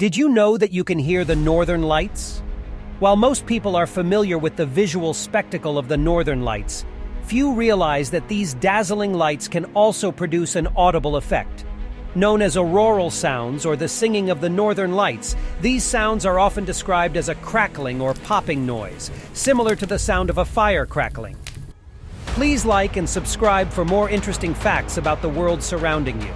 Did you know that you can hear the northern lights? While most people are familiar with the visual spectacle of the northern lights, few realize that these dazzling lights can also produce an audible effect. Known as auroral sounds or the singing of the northern lights, these sounds are often described as a crackling or popping noise, similar to the sound of a fire crackling. Please like and subscribe for more interesting facts about the world surrounding you.